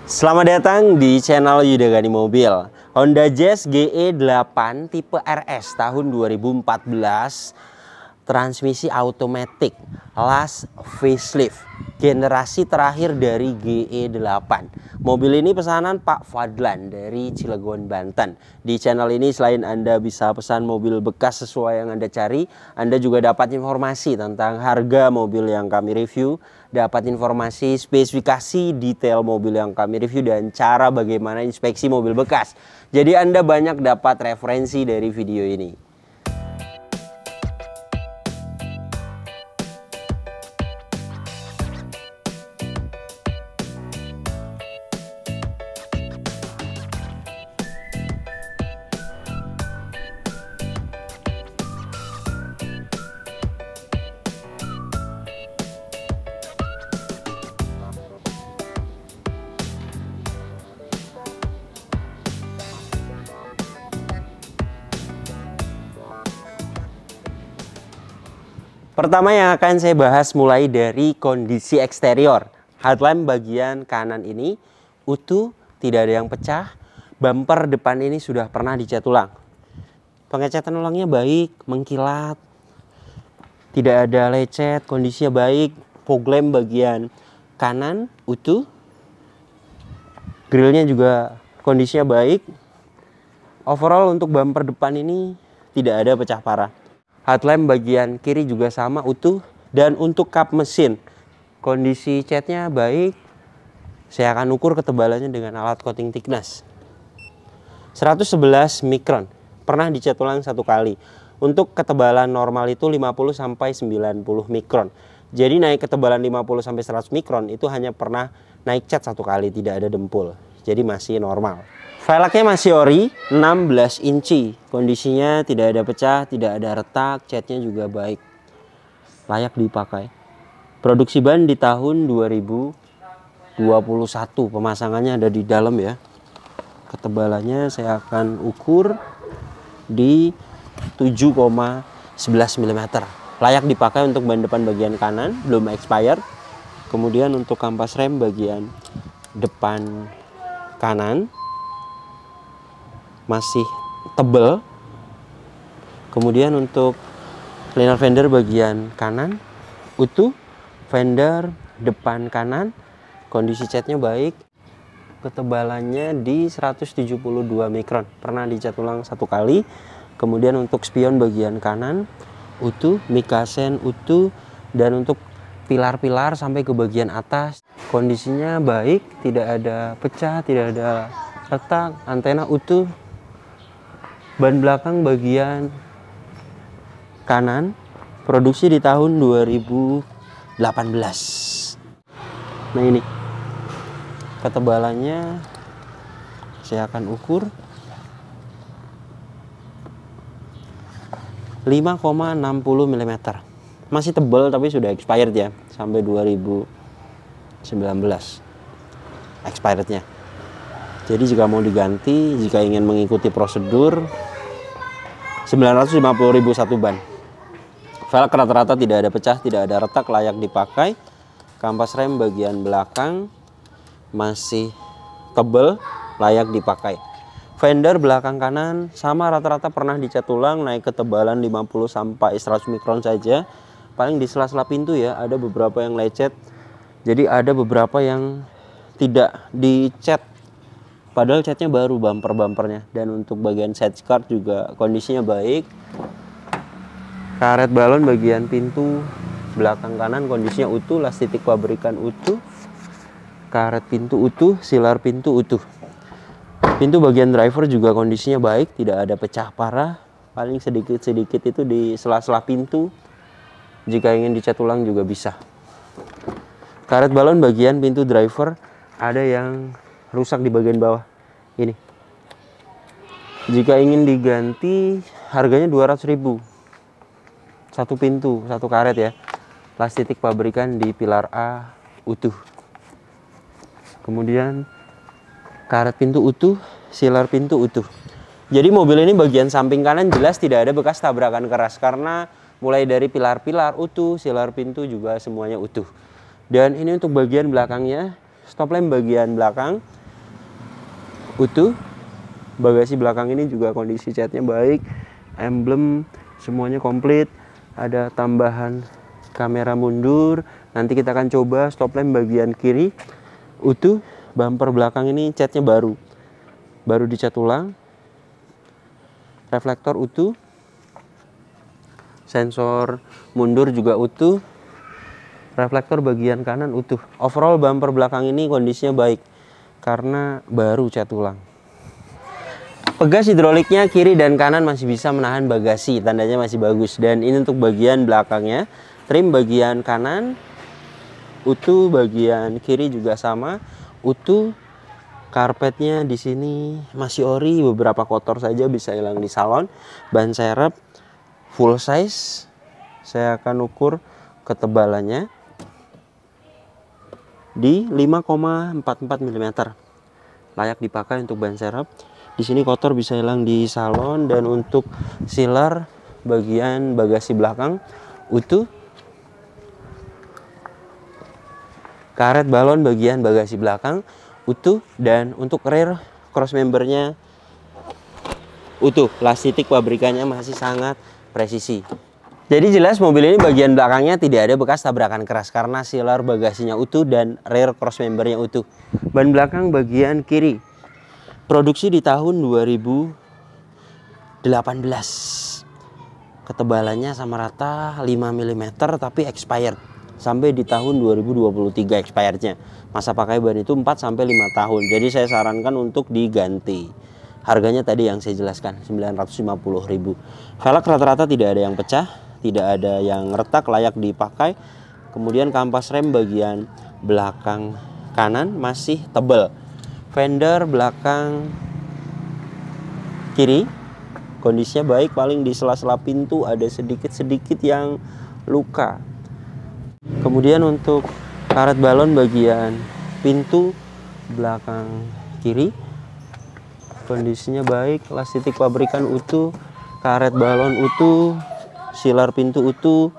Selamat datang di channel Yudagani Mobil. Honda Jazz GE8 tipe RS tahun 2014, transmisi automatic, last facelift, generasi terakhir dari GE8. Mobil ini pesanan Pak Fadlan dari Cilegon, Banten. Di channel ini selain Anda bisa pesan mobil bekas sesuai yang Anda cari, Anda juga dapat informasi tentang harga mobil yang kami review, dapat informasi spesifikasi detail mobil yang kami review, dan cara bagaimana inspeksi mobil bekas. Jadi Anda banyak dapat referensi dari video ini. Pertama yang akan saya bahas mulai dari kondisi eksterior. Headlamp bagian kanan ini utuh, tidak ada yang pecah. Bumper depan ini sudah pernah dicat ulang. Pengecatan ulangnya baik, mengkilat, tidak ada lecet, kondisinya baik. Fog lamp bagian kanan utuh, grillnya juga kondisinya baik. Overall untuk bumper depan ini tidak ada pecah parah. Headlamp bagian kiri juga sama utuh. Dan untuk kap mesin, kondisi catnya baik. Saya akan ukur ketebalannya dengan alat coating thickness 111 mikron. Pernah dicat ulang satu kali. Untuk ketebalan normal itu 50-90 mikron. Jadi naik ketebalan 50-100 mikron itu hanya pernah naik cat satu kali, tidak ada dempul. Jadi masih normal. Velgnya masih ori, 16 inci. Kondisinya tidak ada pecah, tidak ada retak, catnya juga baik. Layak dipakai. Produksi ban di tahun 2021. Pemasangannya ada di dalam ya. Ketebalannya saya akan ukur di 7,11 mm. Layak dipakai untuk ban depan bagian kanan, belum expired. Kemudian untuk kampas rem bagian depan kanan masih tebal. Kemudian untuk liner fender bagian kanan utuh. Fender depan kanan kondisi catnya baik. Ketebalannya di 172 mikron. Pernah dicat ulang satu kali. Kemudian untuk spion bagian kanan utuh, mikasen utuh, dan untuk pilar-pilar sampai ke bagian atas kondisinya baik, tidak ada pecah, tidak ada retak, antena utuh. Ban belakang bagian kanan produksi di tahun 2018. Nah ini ketebalannya saya akan ukur 5,60 mm. Masih tebal tapi sudah expired ya, sampai 2019 expirednya. Jadi jika mau diganti, jika ingin mengikuti prosedur, 950.000 satu ban. Velg rata-rata tidak ada pecah, tidak ada retak, layak dipakai. Kampas rem bagian belakang masih tebal, layak dipakai. Fender belakang kanan sama rata-rata pernah dicat ulang, naik ketebalan 50-100 mikron saja. Paling di sela-sela pintu ya, ada beberapa yang lecet. Jadi ada beberapa yang tidak dicat. Padahal catnya baru bumper-bumpernya. Dan untuk bagian side skirt juga kondisinya baik. Karet balon bagian pintu belakang kanan kondisinya utuh. Las titik pabrikan utuh. Karet pintu utuh. Silar pintu utuh. Pintu bagian driver juga kondisinya baik. Tidak ada pecah parah. Paling sedikit-sedikit itu di sela-sela pintu. Jika ingin dicat ulang juga bisa. Karet balon bagian pintu driver ada yang rusak di bagian bawah ini. Jika ingin diganti harganya 200.000 satu pintu, satu karet ya. Las titik pabrikan di pilar A utuh. Kemudian karet pintu utuh, silar pintu utuh. Jadi mobil ini bagian samping kanan jelas tidak ada bekas tabrakan keras, karena mulai dari pilar-pilar utuh, silar pintu juga semuanya utuh. Dan ini untuk bagian belakangnya, stop lamp bagian belakang utuh. Bagasi belakang ini juga kondisi catnya baik, emblem semuanya komplit, ada tambahan kamera mundur. Nanti kita akan coba stop lamp bagian kiri utuh. Bumper belakang ini catnya baru dicat ulang. Reflektor utuh, sensor mundur juga utuh, reflektor bagian kanan utuh. Overall bumper belakang ini kondisinya baik karena baru cat ulang. Pegas hidroliknya kiri dan kanan masih bisa menahan bagasi, tandanya masih bagus. Dan ini untuk bagian belakangnya. Trim bagian kanan utuh, bagian kiri juga sama utuh. Karpetnya di sini masih ori, beberapa kotor saja bisa hilang di salon. Ban serep full size. Saya akan ukur ketebalannya di 5,44 mm. Layak dipakai untuk ban serep. Di sini kotor bisa hilang di salon. Dan untuk sealer bagian bagasi belakang utuh. Karet balon bagian bagasi belakang utuh. Dan untuk rear cross membernya utuh. Las titik pabrikannya masih sangat presisi. Jadi jelas mobil ini bagian belakangnya tidak ada bekas tabrakan keras karena sealer bagasinya utuh dan rear cross membernya utuh. Ban belakang bagian kiri produksi di tahun 2018. Ketebalannya sama rata 5 mm tapi expired. Sampai di tahun 2023 expirednya. Masa pakai ban itu 4-5 tahun. Jadi saya sarankan untuk diganti. Harganya tadi yang saya jelaskan 950.000. Velg rata-rata tidak ada yang pecah, tidak ada yang retak, layak dipakai. Kemudian kampas rem bagian belakang kanan masih tebal. Fender belakang kiri kondisinya baik, paling di sela-sela pintu ada sedikit-sedikit yang luka. Kemudian untuk karet balon bagian pintu belakang kiri kondisinya baik, las titik pabrikan utuh, karet balon utuh, sealer pintu utuh,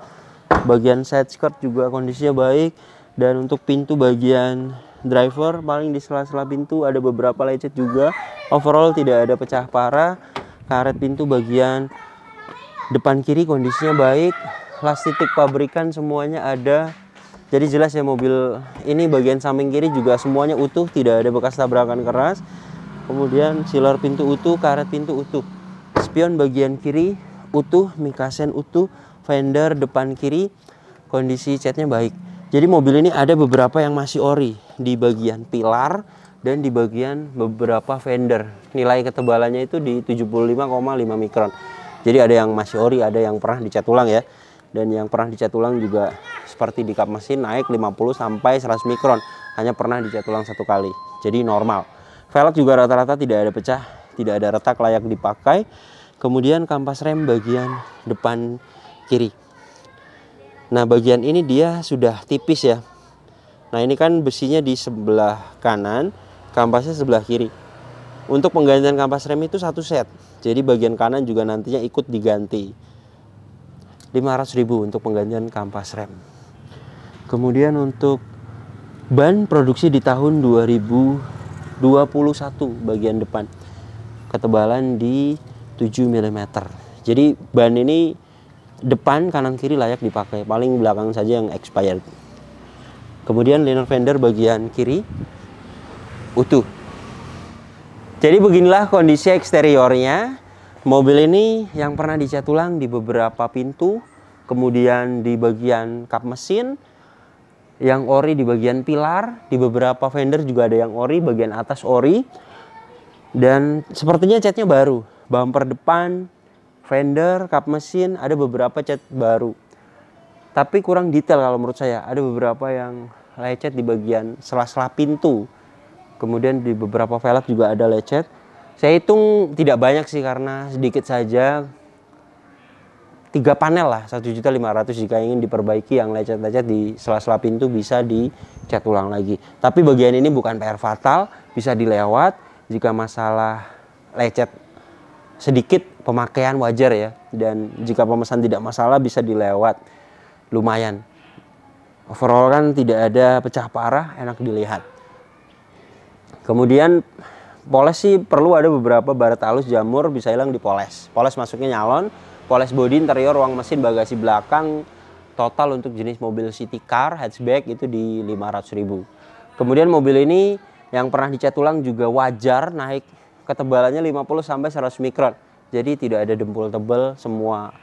bagian side skirt juga kondisinya baik. Dan untuk pintu bagian driver paling di sela-sela pintu ada beberapa lecet juga. Overall tidak ada pecah parah. Karet pintu bagian depan kiri kondisinya baik, las titik pabrikan semuanya ada. Jadi jelas ya mobil ini bagian samping kiri juga semuanya utuh, tidak ada bekas tabrakan keras. Kemudian sealer pintu utuh, karet pintu utuh. Spion bagian kiri utuh, mikasen utuh, fender depan kiri kondisi catnya baik. Jadi mobil ini ada beberapa yang masih ori di bagian pilar dan di bagian beberapa fender. Nilai ketebalannya itu di 75,5 mikron. Jadi ada yang masih ori, ada yang pernah dicat ulang ya. Dan yang pernah dicat ulang juga seperti di kap mesin naik 50 sampai 100 mikron. Hanya pernah dicat ulang satu kali. Jadi normal. Velg juga rata-rata tidak ada pecah, tidak ada retak, layak dipakai. Kemudian kampas rem bagian depan kiri. Nah bagian ini dia sudah tipis ya. Nah ini kan besinya di sebelah kanan, kampasnya sebelah kiri. Untuk penggantian kampas rem itu satu set. Jadi bagian kanan juga nantinya ikut diganti. 500.000 untuk penggantian kampas rem. Kemudian untuk ban produksi di tahun 2021 bagian depan. Ketebalan di 7 mm. Jadi ban ini depan kanan kiri layak dipakai, paling belakang saja yang expired. Kemudian liner fender bagian kiri utuh. Jadi beginilah kondisi eksteriornya. Mobil ini yang pernah dicat ulang di beberapa pintu, kemudian di bagian kap mesin, yang ori di bagian pilar, di beberapa fender juga ada yang ori, bagian atas ori. Dan sepertinya catnya baru, bumper depan, fender, kap mesin, ada beberapa cat baru. Tapi kurang detail kalau menurut saya, ada beberapa yang lecet di bagian sela-sela pintu. Kemudian di beberapa velg juga ada lecet. Saya hitung tidak banyak sih karena sedikit saja. 3 panel lah, 1.500.000 jika ingin diperbaiki yang lecet-lecet di sela-sela pintu bisa dicat ulang lagi. Tapi bagian ini bukan PR fatal, bisa dilewat. Jika masalah lecet sedikit pemakaian wajar ya. Dan jika pemesan tidak masalah bisa dilewat. Lumayan. Overall kan tidak ada pecah parah, enak dilihat. Kemudian Poles sih perlu ada beberapa baret halus, jamur, bisa hilang dipoles. Poles masuknya nyalon, poles bodi, interior, ruang mesin, bagasi belakang. Total untuk jenis mobil city car, hatchback itu di 500.000. Kemudian mobil ini yang pernah dicat ulang juga wajar naik ketebalannya 50-100 mikron. Jadi tidak ada dempul tebal, semua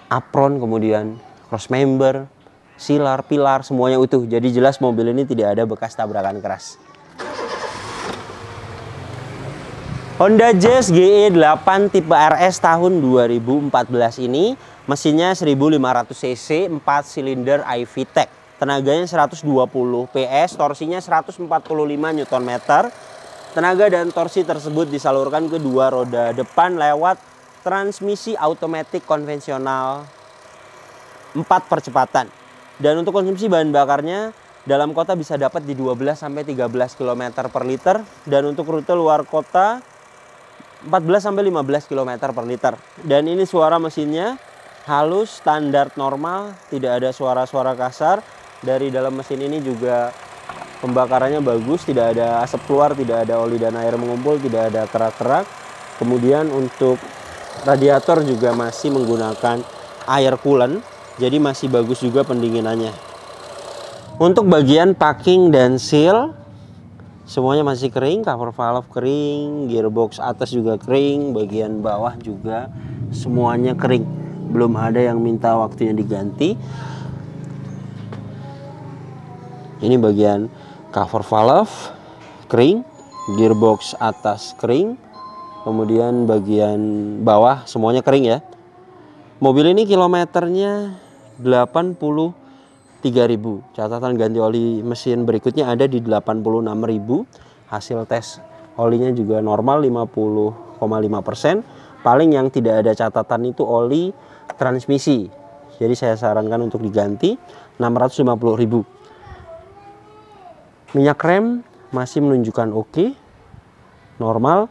apron, kemudian cross member, silar, pilar, semuanya utuh. Jadi jelas mobil ini tidak ada bekas tabrakan keras. Honda Jazz GE8 tipe RS tahun 2014 ini mesinnya 1500 cc, 4 silinder iVTEC. Tenaganya 120 PS, torsinya 145 Nm. Tenaga dan torsi tersebut disalurkan ke dua roda depan lewat transmisi otomatis konvensional 4 percepatan. Dan untuk konsumsi bahan bakarnya dalam kota bisa dapat di 12-13 km per liter, dan untuk rute luar kota 14-15 km per liter. Dan ini suara mesinnya halus, standar normal, tidak ada suara-suara kasar. Dari dalam mesin ini juga pembakarannya bagus, tidak ada asap keluar, tidak ada oli dan air mengumpul, tidak ada kerak-kerak. Kemudian untuk radiator juga masih menggunakan air coolant, jadi masih bagus juga pendinginannya. Untuk bagian packing dan seal semuanya masih kering, cover valve kering, gearbox atas juga kering, bagian bawah juga semuanya kering. Belum ada yang minta waktunya diganti. Ini bagian cover valve kering, gearbox atas kering, kemudian bagian bawah semuanya kering ya. Mobil ini kilometernya 83.000. Catatan ganti oli mesin berikutnya ada di 86.000. Hasil tes olinya juga normal 50,5%. Paling yang tidak ada catatan itu oli transmisi. Jadi saya sarankan untuk diganti 650.000. Minyak rem masih menunjukkan oke, normal.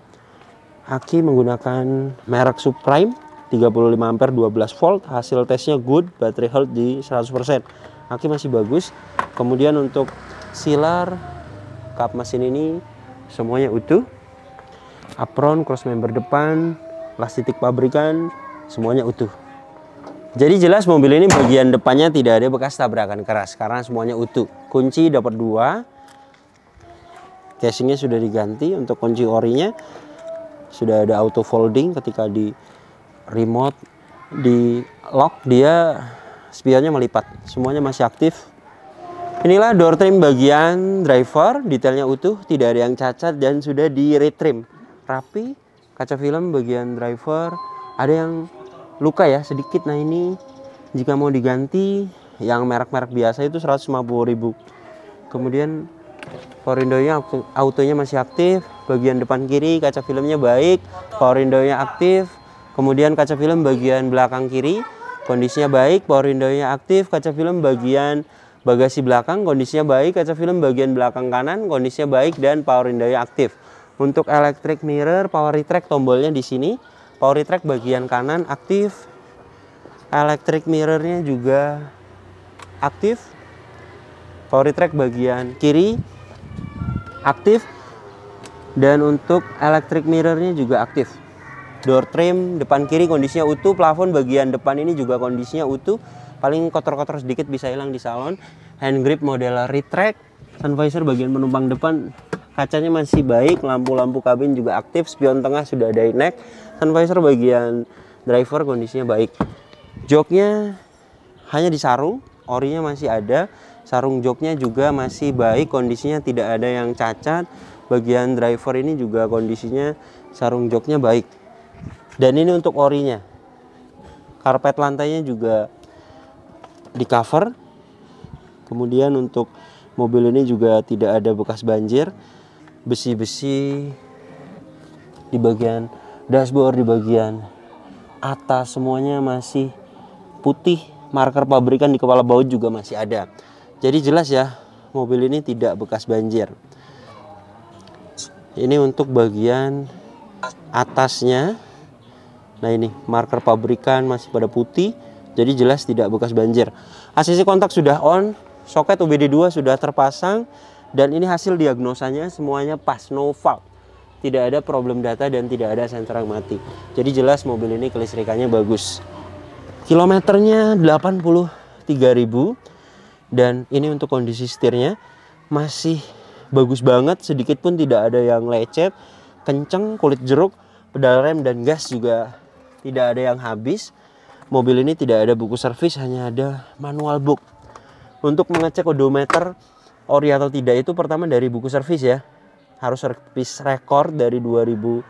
Aki menggunakan merek Supreme 35 ampere 12 volt. Hasil tesnya good, battery health di 100%. Aki masih bagus. Kemudian untuk silar, kap mesin ini semuanya utuh. Apron, cross member depan, plastik pabrikan, semuanya utuh. Jadi jelas mobil ini bagian depannya tidak ada bekas tabrakan keras karena semuanya utuh. Kunci dapat 2. Casingnya sudah diganti. Untuk kunci orinya sudah ada auto folding, ketika di remote di lock dia spionnya melipat. Semuanya masih aktif. Inilah door trim bagian driver, detailnya utuh, tidak ada yang cacat dan sudah di retrim rapi. Kaca film bagian driver ada yang luka ya sedikit. Nah ini jika mau diganti yang merek-merek biasa itu 150.000. Kemudian power window-nya autonya masih aktif. Bagian depan kiri kaca filmnya baik, power window-nya aktif. Kemudian kaca film bagian belakang kiri kondisinya baik, power window-nya aktif. Kaca film bagian bagasi belakang kondisinya baik, kaca film bagian belakang kanan kondisinya baik, dan power window-nya aktif. Untuk electric mirror, power retract tombolnya di sini. Power retract bagian kanan aktif. Electric mirror-nya juga aktif. Power retract bagian kiri aktif. Dan untuk electric mirror-nya juga aktif. Door trim depan kiri kondisinya utuh, plafon bagian depan ini juga kondisinya utuh. Paling kotor-kotor sedikit bisa hilang di salon. Hand grip model retract. Sun visor bagian penumpang depan kacanya masih baik, lampu-lampu kabin juga aktif, spion tengah sudah direct. Sun visor bagian driver kondisinya baik. Joknya hanya di sarung, orinya masih ada. Sarung joknya juga masih baik, kondisinya tidak ada yang cacat. Bagian driver ini juga kondisinya sarung joknya baik. Dan ini untuk orinya. Karpet lantainya juga di cover. Kemudian untuk mobil ini juga tidak ada bekas banjir. Besi-besi di bagian dashboard, di bagian atas semuanya masih putih. Marker pabrikan di kepala baut juga masih ada. Jadi jelas ya, mobil ini tidak bekas banjir. Ini untuk bagian atasnya. Nah ini marker pabrikan masih pada putih, jadi jelas tidak bekas banjir. ACC kontak sudah on, soket UBD2 sudah terpasang, Dan ini hasil diagnosanya semuanya pas, no fault. Tidak ada problem data dan tidak ada sensor yang mati. Jadi jelas mobil ini kelistrikannya bagus. Kilometernya 83.000 dan ini untuk kondisi setirnya masih bagus banget, sedikit pun tidak ada yang lecet, kenceng, kulit jeruk, pedal rem dan gas juga tidak ada yang habis. Mobil ini tidak ada buku servis, hanya ada manual book. Untuk mengecek odometer ori atau tidak itu pertama dari buku servis ya. Harus servis record dari 2014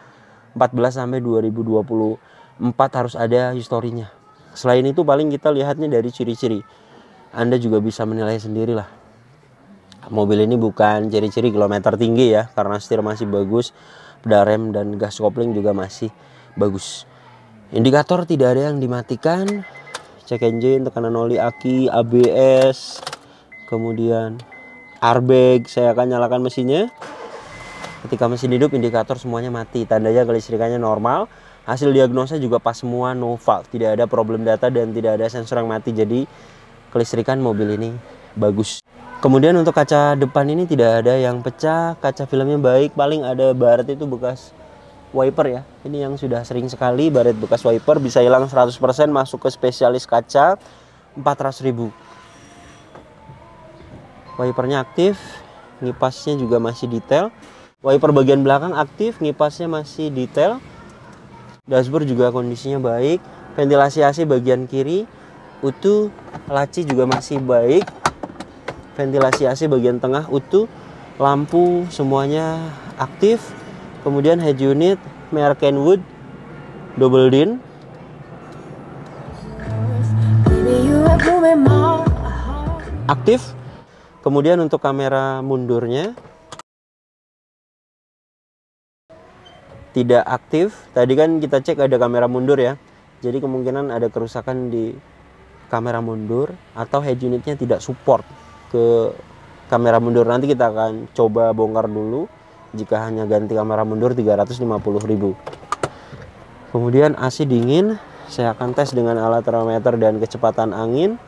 sampai 2024 harus ada historinya. Selain itu paling kita lihatnya dari ciri-ciri. Anda juga bisa menilai sendiri lah. Mobil ini bukan ciri-ciri kilometer tinggi ya, karena setir masih bagus, pedal rem dan gas kopling juga masih bagus. Indikator tidak ada yang dimatikan. Cek engine, tekanan oli aki, ABS, kemudian airbag. Saya akan nyalakan mesinnya. Ketika mesin hidup, indikator semuanya mati, tandanya kelistrikannya normal. Hasil diagnosa juga pas semua, no fault, tidak ada problem data dan tidak ada sensor yang mati. Jadi kelistrikan mobil ini bagus. Kemudian untuk kaca depan ini tidak ada yang pecah, kaca filmnya baik, paling ada baret itu bekas wiper ya. Ini yang sudah sering sekali, baret bekas wiper bisa hilang 100%, masuk ke spesialis kaca 400.000. Wipernya aktif, ngipasnya juga masih detail. Wiper bagian belakang aktif, ngipasnya masih detail. Dashboard juga kondisinya baik. Ventilasi AC bagian kiri utuh, laci juga masih baik. Ventilasi AC bagian tengah utuh, lampu semuanya aktif. Kemudian head unit merek Kenwood double din. Aktif. Kemudian untuk kamera mundurnya tidak aktif. Tadi kan kita cek ada kamera mundur ya. Jadi kemungkinan ada kerusakan di kamera mundur atau head unitnya tidak support ke kamera mundur. Nanti kita akan coba bongkar dulu. Jika hanya ganti kamera mundur 350.000. Kemudian AC dingin, saya akan tes dengan alat termometer dan kecepatan angin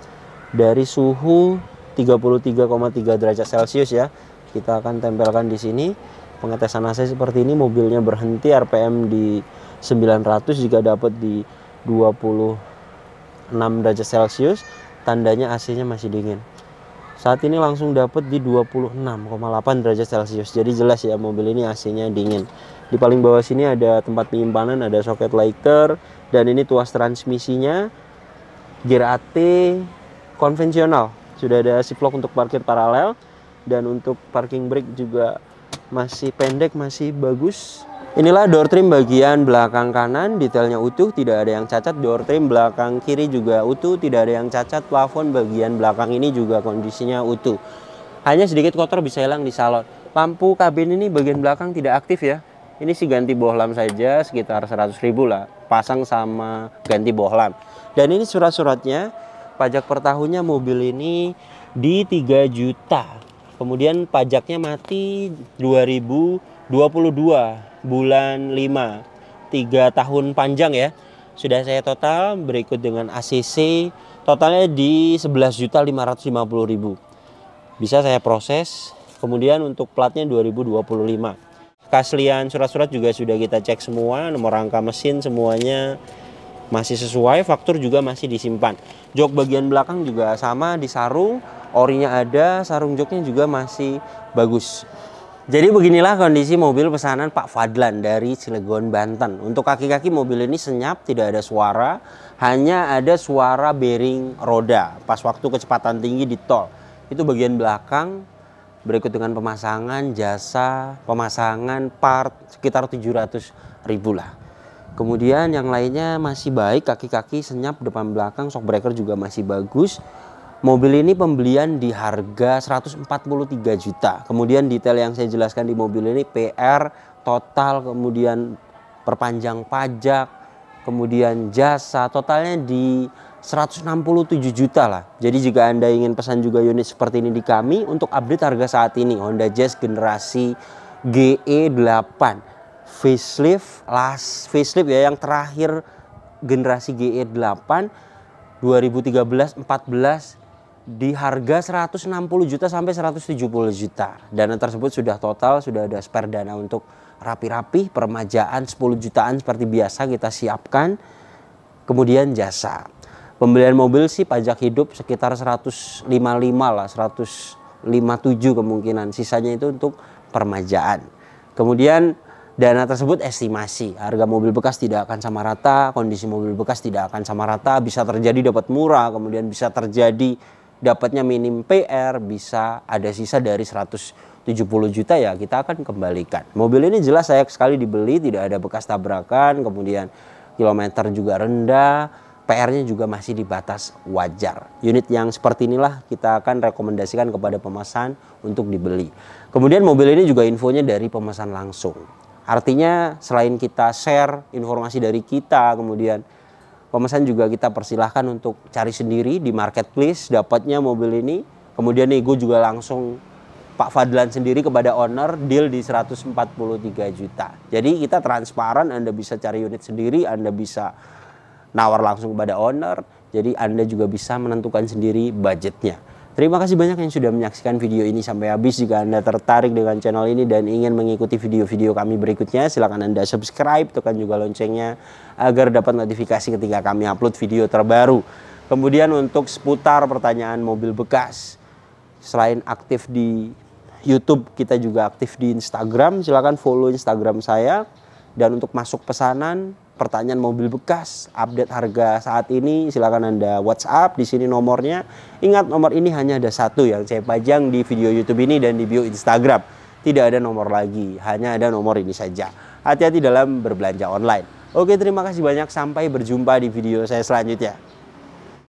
dari suhu 33,3 derajat Celcius ya. Kita akan tempelkan di sini. Pengetesan AC seperti ini, mobilnya berhenti RPM di 900 jika dapat di 26 derajat Celcius, tandanya AC-nya masih dingin. Saat ini langsung dapat di 26,8 derajat Celcius. Jadi jelas ya mobil ini AC-nya dingin. Di paling bawah sini ada tempat penyimpanan, ada soket lighter, dan ini tuas transmisinya. Gear AT konvensional. Sudah ada shift lock untuk parkir paralel, dan untuk parking brake juga masih pendek, masih bagus. Inilah door trim bagian belakang kanan, detailnya utuh, tidak ada yang cacat. Door trim belakang kiri juga utuh, tidak ada yang cacat. Plafon bagian belakang ini juga kondisinya utuh. Hanya sedikit kotor bisa hilang di salon. Lampu kabin ini bagian belakang tidak aktif ya. Ini sih ganti bohlam saja, sekitar 100.000 lah. Pasang sama ganti bohlam. Dan ini surat-suratnya, pajak per tahunnya mobil ini di 3 juta. Kemudian pajaknya mati 2022. Bulan 5, 3 tahun panjang ya. Sudah saya total, berikut dengan ACC totalnya di 11.550.000. Bisa saya proses. Kemudian untuk platnya 2025. Keaslian surat-surat juga sudah kita cek semua, nomor rangka mesin semuanya masih sesuai, faktur juga masih disimpan. Jok bagian belakang juga sama, disarung, orinya ada, sarung joknya juga masih bagus. Jadi beginilah kondisi mobil pesanan Pak Fadlan dari Cilegon, Banten. Untuk kaki-kaki mobil ini senyap, tidak ada suara, hanya ada suara bearing roda pas waktu kecepatan tinggi di tol. Itu bagian belakang, berikut dengan pemasangan, jasa, pemasangan, part, sekitar 700.000 lah. Kemudian yang lainnya masih baik, kaki-kaki senyap, depan belakang, shock breaker juga masih bagus. Mobil ini pembelian di harga 143 juta. Kemudian detail yang saya jelaskan di mobil ini PR, total, kemudian perpanjang pajak, kemudian jasa, totalnya di 167 juta lah. Jadi jika Anda ingin pesan juga unit seperti ini di kami, untuk update harga saat ini Honda Jazz generasi GE8 facelift, last facelift ya, yang terakhir generasi GE8 2013, 14 di harga 160 juta sampai 170 juta. Dana tersebut sudah total, sudah ada spare dana untuk rapi-rapi, peremajaan 10 jutaan seperti biasa kita siapkan. Kemudian jasa. Pembelian mobil sih pajak hidup sekitar 155 lah, 157 kemungkinan. Sisanya itu untuk peremajaan. Kemudian dana tersebut estimasi. Harga mobil bekas tidak akan sama rata, kondisi mobil bekas tidak akan sama rata, bisa terjadi dapat murah, kemudian bisa terjadi dapatnya minim PR, bisa ada sisa dari 170 juta ya kita akan kembalikan. Mobil ini jelas layak sekali dibeli, tidak ada bekas tabrakan, kemudian kilometer juga rendah, PR-nya juga masih di batas wajar. Unit yang seperti inilah kita akan rekomendasikan kepada pemesan untuk dibeli. Kemudian mobil ini juga infonya dari pemesan langsung. Artinya selain kita share informasi dari kita, kemudian pemesan juga kita persilahkan untuk cari sendiri di marketplace dapatnya mobil ini. Kemudian nego juga langsung Pak Fadlan sendiri kepada owner, deal di 143 juta. Jadi kita transparan, Anda bisa cari unit sendiri, Anda bisa nawar langsung kepada owner. Jadi Anda juga bisa menentukan sendiri budgetnya. Terima kasih banyak yang sudah menyaksikan video ini sampai habis. Jika Anda tertarik dengan channel ini dan ingin mengikuti video-video kami berikutnya, silakan Anda subscribe, tekan juga loncengnya agar dapat notifikasi ketika kami upload video terbaru. Kemudian untuk seputar pertanyaan mobil bekas, selain aktif di YouTube, kita juga aktif di Instagram. Silakan follow Instagram saya. Dan untuk masuk pesanan, pertanyaan mobil bekas, update harga saat ini, silakan Anda WhatsApp, di sini nomornya. Ingat, nomor ini hanya ada satu yang saya pajang di video YouTube ini dan di bio Instagram. Tidak ada nomor lagi, hanya ada nomor ini saja. Hati-hati dalam berbelanja online. Oke, terima kasih banyak, sampai berjumpa di video saya selanjutnya.